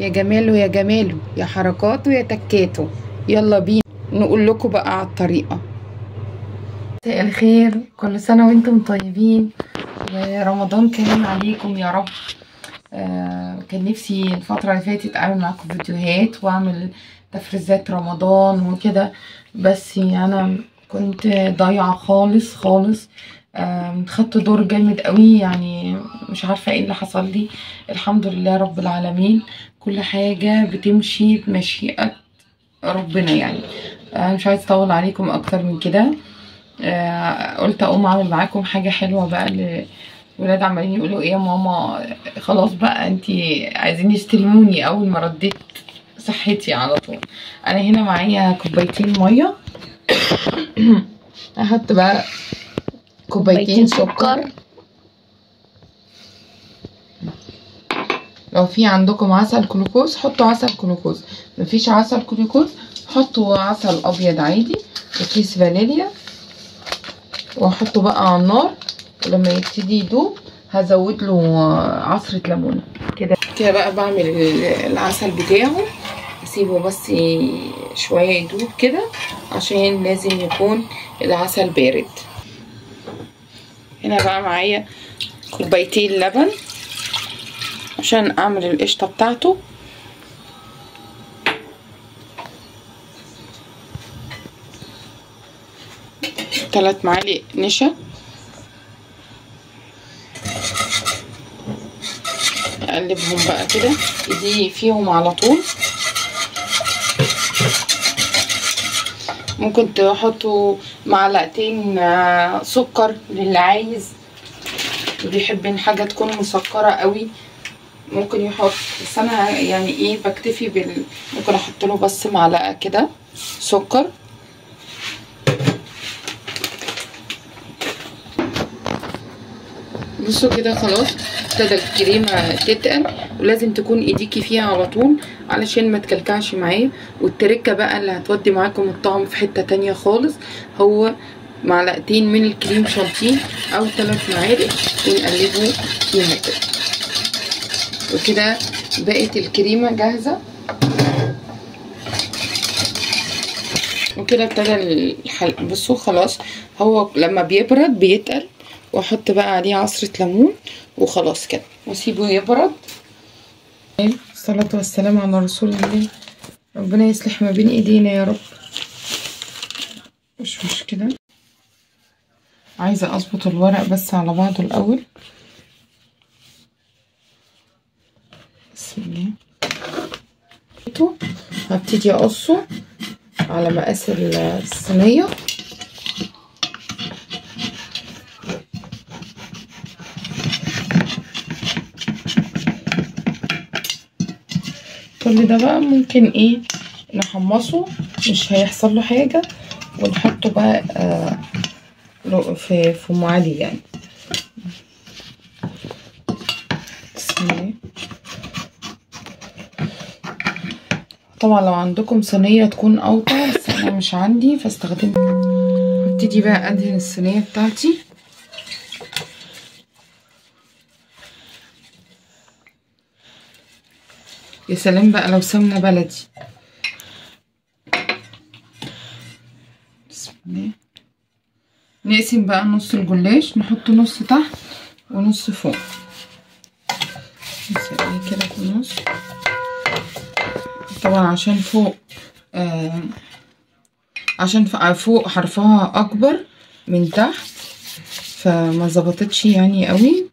يا جماله يا جماله يا حركاته يا تكاته. يلا بينا نقول لكم بقى على الطريقه. مساء الخير، كل سنه وانتم طيبين ورمضان كريم عليكم يا رب. كان نفسي الفتره اللي فاتت اعمل معاكم فيديوهات واعمل تفريزات رمضان وكده، بس انا كنت ضايعه خالص خالص. خدت دور جامد قوي، يعني مش عارفه ايه اللي حصل لي. الحمد لله رب العالمين، كل حاجه بتمشي بمشيئه ربنا يعني. مش عايز اطول عليكم اكتر من كده. قلت اقوم اعمل معاكم حاجه حلوه بقى. الولاد عمالين يقولوا ايه يا ماما، خلاص بقى انتي عايزين يستلموني اول ما رديت صحتي على طول. انا هنا معايا كوبايتين ميه هحط بقى كوبايتين سكر. لو في عندكم عسل جلوكوز حطوا عسل جلوكوز، مفيش عسل جلوكوز حطوا عسل ابيض عادي، وكيس فانيليا واحطه بقى على النار. ولما يبتدي يدوب هزود له عصرة ليمون كده بقى. بعمل العسل بتاعه، اسيبه بس شوية يدوب كده عشان لازم يكون العسل بارد. هنا بقى معايا كوبايتين لبن عشان اعمل القشطة بتاعته. 3 معالق نشا، اقلبهم بقى كده، ايدي فيهم على طول. ممكن تحطوا معلقتين سكر للي عايز وبيحب ان حاجه تكون مسكره قوي ممكن يحط، بس انا يعني ايه بكتفي ممكن احط له بس معلقه كده سكر. بصوا كده خلاص ابتدى الكريمه تتقل، ولازم تكون ايديكي فيها على طول علشان ما تكلكعش معايا. والتركه بقى اللي هتودي معاكم الطعم في حته تانية خالص، هو معلقتين من الكريم شانتيه او 3 معالق ونقلبه فيها كده. وكده بقت الكريمه جاهزه. وكده ابتدى الحلقه. بصوا خلاص هو لما بيبرد بيتقل، واحط بقى عليه عصرة ليمون وخلاص كده واسيبه يبرد. الصلاة والسلام على رسول الله. ربنا يصلح ما بين ايدينا يا رب. مش مشكلة، عايزة اظبط الورق بس على بعضه الاول. بسم الله. هبتدي اقصه على مقاس الصينية. كل ده بقى ممكن ايه نحمصه، مش هيحصل له حاجة، ونحطه بقى في ام علي يعني. بسم الله. طبعا لو عندكم صينية تكون اوطى، بس انا مش عندي فاستخدمت. هبتدي بقى ادهن الصينية بتاعتي. يا سلام بقى لو سمنة بلدي. بسم الله. نقسم بقى نص الجلاش، نحط نص تحت ونص فوق. نسوي كده في النص طبعا عشان فوق عشان فوق حرفها اكبر من تحت فما ظبطتش يعني قوي،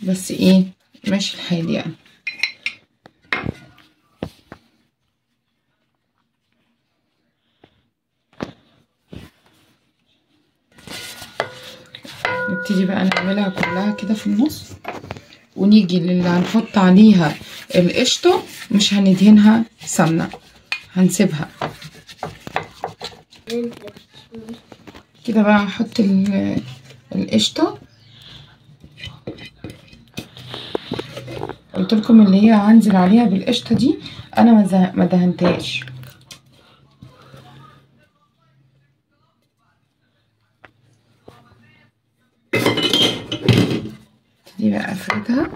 بس ايه ماشي الحال يعني. نبتدي بقى نعملها كلها كده في النص، ونيجي للي هنحط عليها القشطة مش هندهنها سمنة، هنسيبها كده. بقى هحط القشطة. قلت لكم اللي هي هنزل عليها بالقشطة دي انا ما دهنتهاش. دي بقى افردها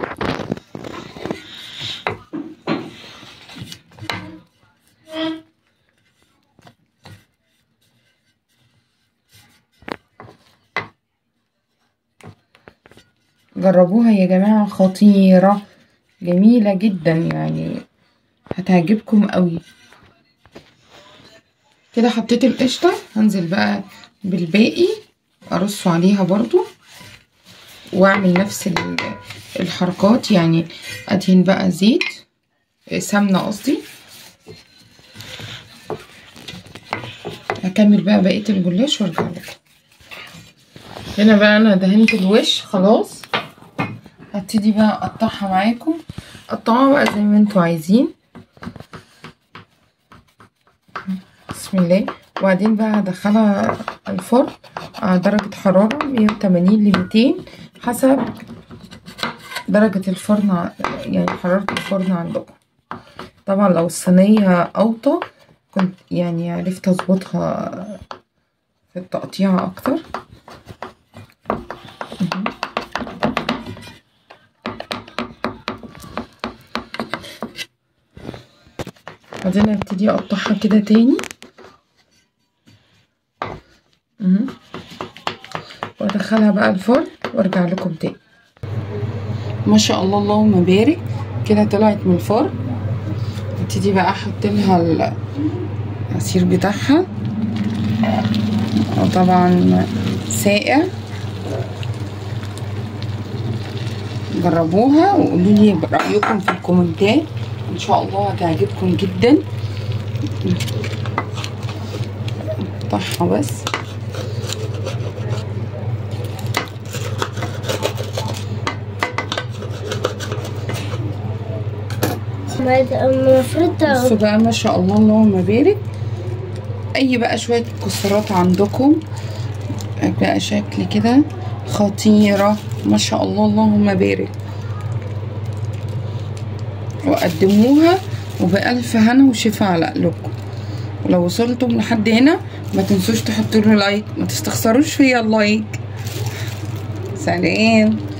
جربوها يا جماعة، خطيرة جميلة جدا يعني، هتعجبكم قوي. كده حطيت القشطة، هنزل بقى بالباقي ارصه عليها برضو واعمل نفس الحركات، يعني ادهن بقى زيت سمنة قصدي. هكمل بقى بقية الجلاش وارجع لكم. هنا بقى انا دهنت الوش خلاص، هبتدي بقى اقطعها معاكم. قطعوها بقى زي ما انتوا عايزين، بسم الله. وبعدين بقى هدخلها الفرن على درجة حرارة 180 ل 200 حسب درجة الفرن، يعني حرارة الفرن عندكم. طبعا لو الصينية اوطى كنت يعني عرفت اظبطها في التقطيع اكتر. بعدين هبتدي اقطعها كده تاني وادخلها بقى الفرن وارجع لكم تاني. ما شاء الله اللهم بارك، كده طلعت من الفرن. هبتدي بقى احط لها العصير بتاعها، طبعا ساقع. جربوها وقولوا لي رايكم في الكومنتات، ان شاء الله هتعجبكم جدا. اقطعها بس. بصوا بقى ما شاء الله اللهم بارك. اي بقى شويه مكسرات عندكم بقى شكل كده خطيره، ما شاء الله اللهم بارك. وقدموها وبألف هنا وشفا على قلوبكم. ولو وصلتم لحد هنا ما تنسوش تحطوا له لايك، ما تستخسروش فيا اللايك. سلام.